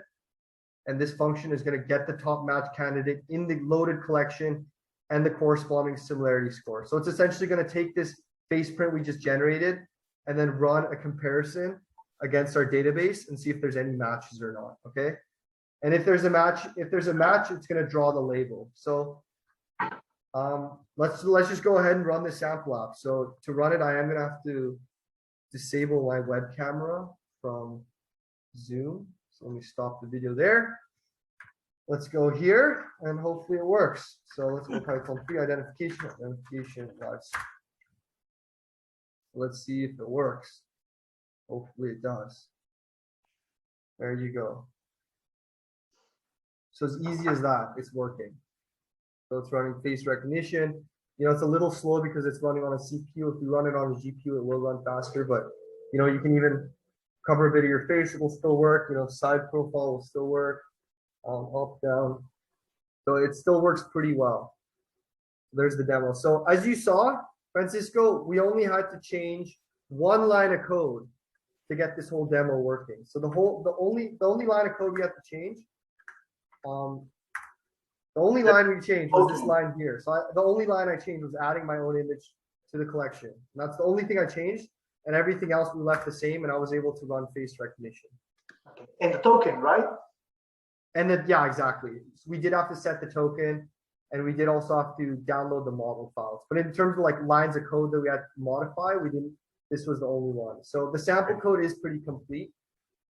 And this function is going to get the top match candidate in the loaded collection and the corresponding similarity score. So it's essentially going to take this face print we just generated and then run a comparison against our database and see if there's any matches or not. Okay. And if there's a match, it's going to draw the label. So let's just go ahead and run the sample app. So to run it, I am going to have to disable my web camera from Zoom. So let me stop the video there. Let's go here and hopefully it works. So let's go Python 3 identification live. Let's see if it works. Hopefully it does. There you go. So as easy as that, it's working. So it's running face recognition. You know, it's a little slow because it's running on a CPU. If you run it on a GPU, it will run faster. But you know, you can even cover a bit of your face. It will still work. You know, side profile will still work. Up, down. So it still works pretty well. There's the demo. So as you saw, Francisco, we only had to change one line of code to get this whole demo working. So the only line of code we had to change, the only line we changed was this line here. So the only line I changed was adding my own image to the collection. And that's the only thing I changed, and everything else we left the same, and I was able to run face recognition. Okay. And the token, right? And then, yeah, exactly. So we did have to set the token, and we did also have to download the model files. But in terms of like lines of code that we had to modify, we didn't. This was the only one. So the sample code is pretty complete,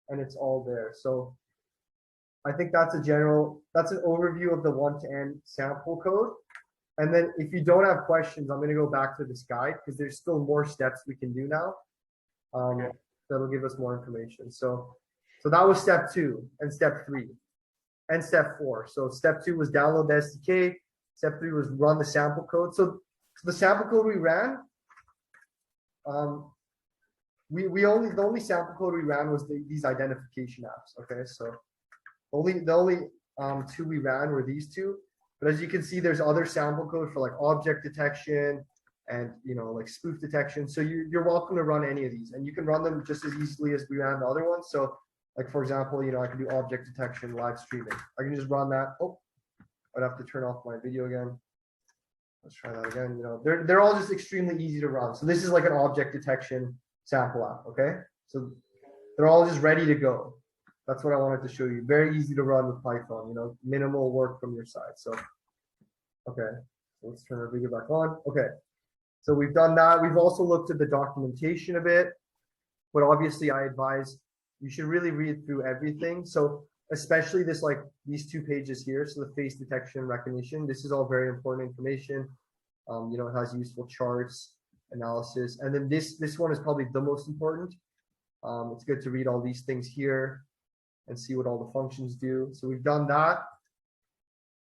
and it's all there. So I think that's an overview of the 1 to n sample code. And then if you don't have questions, I'm going to go back to this guide because there's still more steps we can do now. That'll give us more information. So that was step 2 and step 3 and step 4. So step 2 was download the SDK. Step 3 was run the sample code. So the sample code we ran, the only sample code we ran was these identification apps. Okay, so the only 2 we ran were these 2. But as you can see, there's other sample code for like object detection and like spoof detection. So you're welcome to run any of these, and you can run them just as easily as we ran the other ones. So like for example, I can do object detection live streaming. I can just run that. Oh, I'd have to turn off my video again. Let's try that again. They're all just extremely easy to run. So this is like an object detection sample app. Okay, so they're all just ready to go. That's what I wanted to show you. Very easy to run with Python. Minimal work from your side. So okay, so let's turn our video back on. Okay, so we've done that. We've also looked at the documentation a bit, but obviously I advise you should really read through everything. So especially these 2 pages here. So the face detection and recognition, this is all very important information. It has useful charts, analysis. And then this one is probably the most important. It's good to read all these things here and see what all the functions do. So we've done that.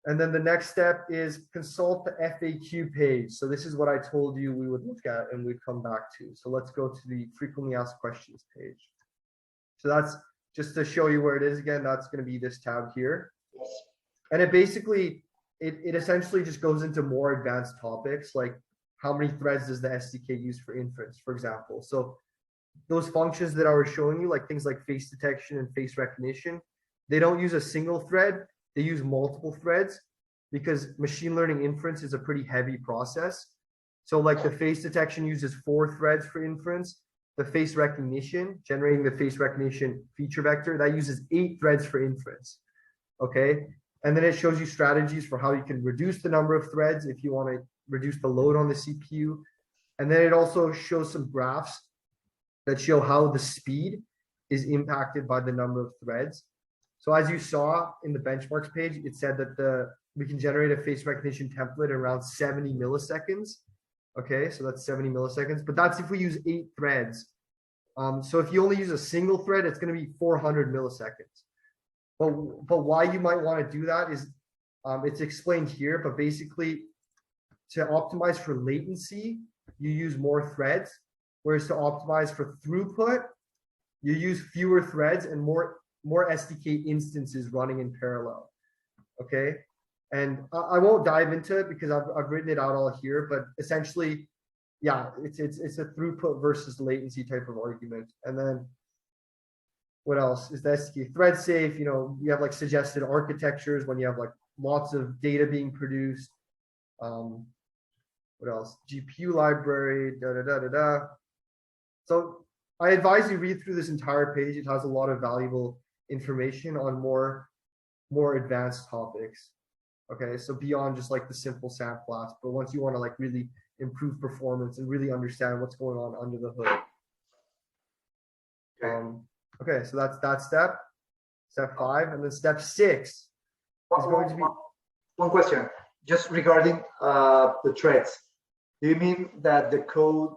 And then the next step is consult the FAQ page. So this is what I told you we would look at and we'd come back to. So let's go to the frequently asked questions page. So that's just to show you where it is again. That's going to be this tab here. And it basically, it essentially just goes into more advanced topics, like how many threads does the SDK use for inference, for example. So those functions that I was showing you, like things like face detection and face recognition, they don't use a single thread. They use multiple threads because machine learning inference is a pretty heavy process. So like the face detection uses 4 threads for inference. The face recognition, generating the face recognition feature vector, that uses 8 threads for inference. Okay. And then it shows you strategies for how you can reduce the number of threads if you want to reduce the load on the CPU. And then it also shows some graphs that show how the speed is impacted by the number of threads. So as you saw in the benchmarks page, it said that we can generate a face recognition template in around 70 milliseconds. Okay, so that's 70 milliseconds, but that's if we use 8 threads. So if you only use a single thread, it's going to be 400 milliseconds. But why you might want to do that is it's explained here, but basically to optimize for latency, you use more threads, whereas to optimize for throughput, you use fewer threads and more SDK instances running in parallel. Okay. And I won't dive into it because I've written it out all here, but essentially, yeah, it's a throughput versus latency type of argument. And then what else is the SDK thread safe? You know, you have like suggested architectures when you have like lots of data being produced. What else? GPU library, So I advise you read through this entire page. It has a lot of valuable information on more advanced topics. Okay, so beyond just like the simple SAMP class, but once you want to like really improve performance and really understand what's going on under the hood. Okay, so that's that step 5, and then step 6 is going to be one question just regarding the threads. Do you mean that the code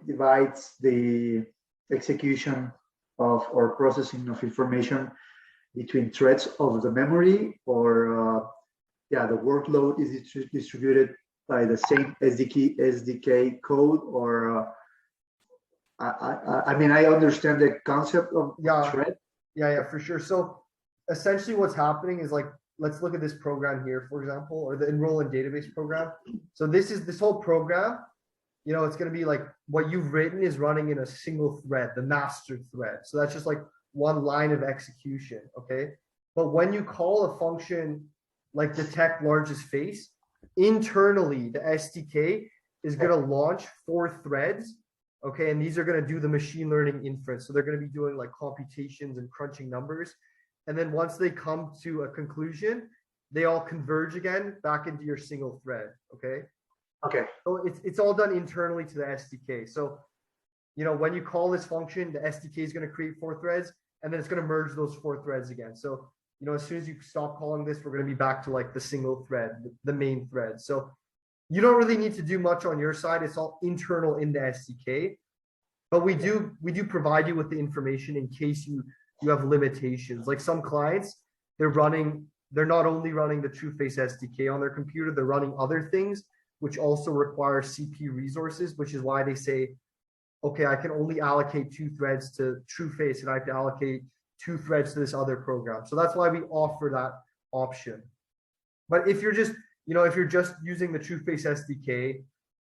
divides the execution of or processing of information between threads of the memory, or the workload is distributed by the same SDK code, or I mean, I understand the concept of thread. Yeah, for sure. So essentially what's happening is, like, let's look at this program here, for example, or the Enroll in database program. So this whole program, you know, it's going to be like what you've written is running in a single thread, the master thread. So that's just like one line of execution. Okay. But when you call a function like detect largest face, internally, the SDK is going to launch 4 threads. Okay. And these are going to do the machine learning inference. So they're going to be doing like computations and crunching numbers. And then once they come to a conclusion, they all converge again back into your single thread. Okay. Okay. So it's all done internally to the SDK. So, you know, when you call this function, the SDK is going to create 4 threads, and then it's going to merge those 4 threads again. So, you know, as soon as you stop calling this, we're going to be back to like the single thread, the main thread. So you don't really need to do much on your side. It's all internal in the SDK, but we do provide you with the information in case you have limitations. Like some clients, they're not only running the Trueface SDK on their computer, they're running other things which also require CPU resources, which is why they say, okay, I can only allocate 2 threads to Trueface and I have to allocate 2 threads to this other program. So that's why we offer that option. But if you're just, you know, if you're just using the Trueface SDK,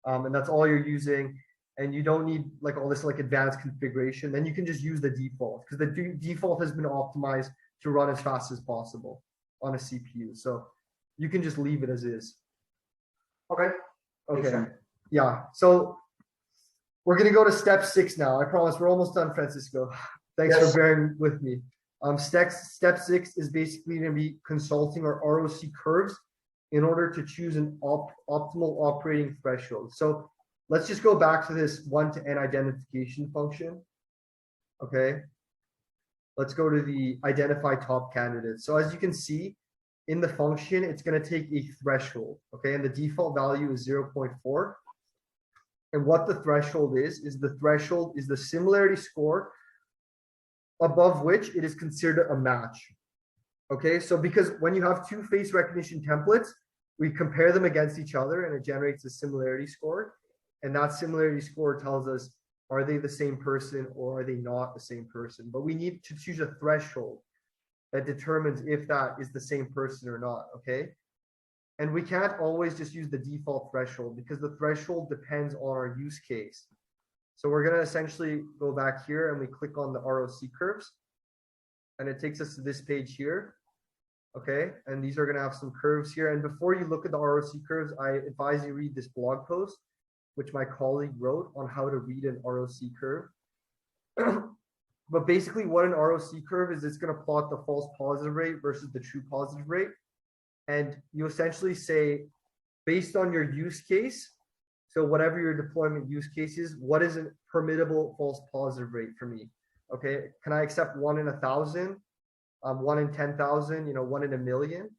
and that's all you're using, and you don't need like all this like advanced configuration, then you can just use the default, because the default has been optimized to run as fast as possible on a CPU. So you can just leave it as is. Okay. Yeah. So we're going to go to step 6 now. I promise we're almost done, Francisco. Thanks for bearing with me. Step 6 is basically going to be consulting our ROC curves in order to choose an optimal operating threshold. So let's just go back to this 1 to n identification function. Okay. Let's go to the identify top candidates. So as you can see, in the function, it's going to take a threshold. Okay. And the default value is 0.4. And what the threshold is the threshold is the similarity score above which it is considered a match. Okay, so because when you have two face recognition templates, we compare them against each other and it generates a similarity score. And that similarity score tells us, are they the same person or are they not the same person? But we need to choose a threshold that determines if that is the same person or not, okay? And we can't always just use the default threshold because the threshold depends on our use case. So we're gonna essentially go back here and we click on the ROC curves and it takes us to this page here. Okay, and these are going to have some curves here. And before you look at the ROC curves, I advise you read this blog post, which my colleague wrote on how to read an ROC curve. But basically what an ROC curve is, it's going to plot the false positive rate versus the true positive rate. And you essentially say, based on your use case, so whatever your deployment use case is, what is a permittable false positive rate for me? Okay, can I accept 1 in 1,000? 1 in 10,000, 1 in a million.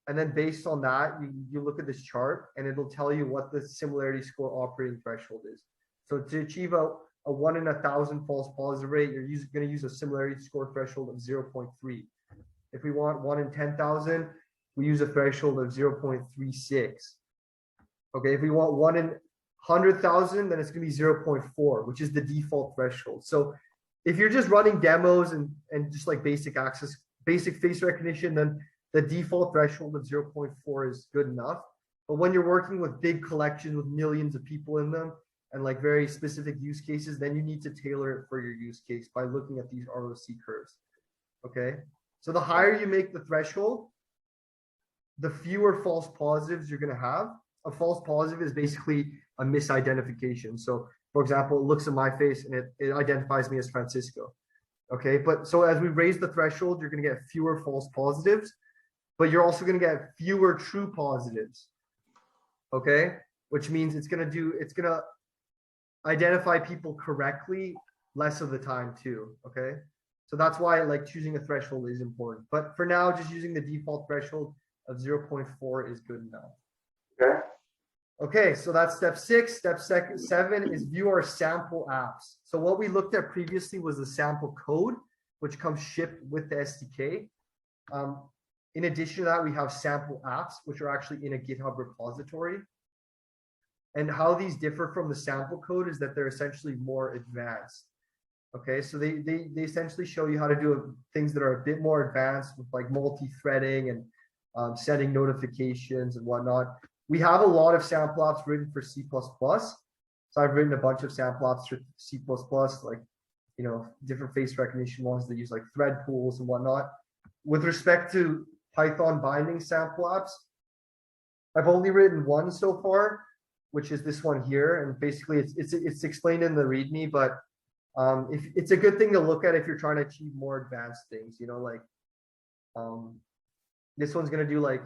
And then based on that, you look at this chart and it'll tell you what the similarity score operating threshold is. So to achieve a 1 in 1,000 false positive rate, you're going to use a similarity score threshold of 0.3. If we want 1 in 10,000, we use a threshold of 0.36. Okay, if we want 1 in 100,000, then it's going to be 0.4, which is the default threshold. So if you're just running demos and just like basic face recognition, then the default threshold of 0.4 is good enough. But when you're working with big collections with millions of people in them and like very specific use cases, then you need to tailor it for your use case by looking at these ROC curves. Okay, so the higher you make the threshold, the fewer false positives you're going to have. A false positive is basically a misidentification. So for example, it looks at my face and it identifies me as Francisco. Okay, but so as we raise the threshold, you're going to get fewer false positives, but you're also going to get fewer true positives. Okay, which means it's going to identify people correctly less of the time too. Okay, so that's why like choosing a threshold is important. But for now, just using the default threshold of 0.4 is good enough. Okay. Okay, so that's step 6. Step 7 is view our sample apps. So what we looked at previously was the sample code, which comes shipped with the SDK. In addition to that, we have sample apps, which are actually in a GitHub repository. And how these differ from the sample code is that they're essentially more advanced. Okay, so they essentially show you how to do things that are a bit more advanced with like multi-threading and setting notifications and whatnot. We have a lot of sample apps written for C++. So I've written a bunch of sample apps for C++, like, different face recognition ones that use like thread pools and whatnot. With respect to Python binding sample apps, I've only written one so far, which is this one here. And basically it's explained in the README, but if it's a good thing to look at if you're trying to achieve more advanced things, this one's going to do like,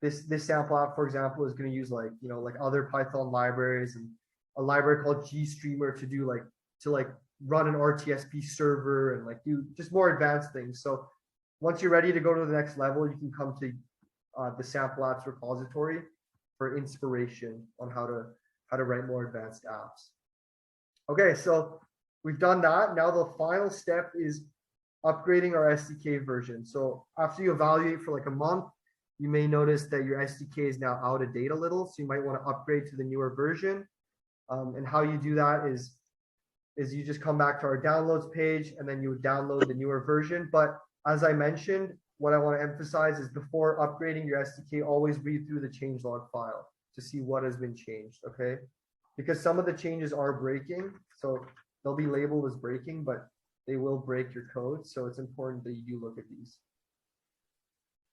this sample app, for example, is going to use like, like other Python libraries and a library called GStreamer to do to run an RTSP server and like do just more advanced things. So once you're ready to go to the next level, you can come to the sample apps repository for inspiration on how to write more advanced apps. Okay, so we've done that. Now the final step is upgrading our SDK version. So after you evaluate for like a month, you may notice that your SDK is now out of date a little. So you might want to upgrade to the newer version. And how you do that is you just come back to our downloads page and then you would download the newer version. But as I mentioned, what I want to emphasize is before upgrading your SDK, always read through the changelog file to see what has been changed, okay? Because some of the changes are breaking. So they'll be labeled as breaking, but they will break your code. So it's important that you look at these.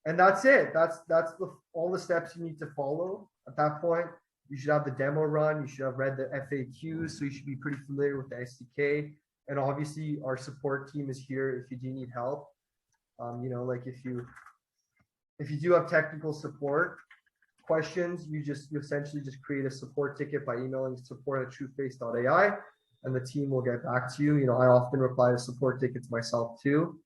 And that's it. That's all the steps you need to follow. At that point, you should have the demo run. You should have read the FAQs. So you should be pretty familiar with the SDK. And obviously, our support team is here if you do need help. Like if you do have technical support questions, you essentially just create a support ticket by emailing support@trueface.ai, and the team will get back to you. I often reply to support tickets myself too.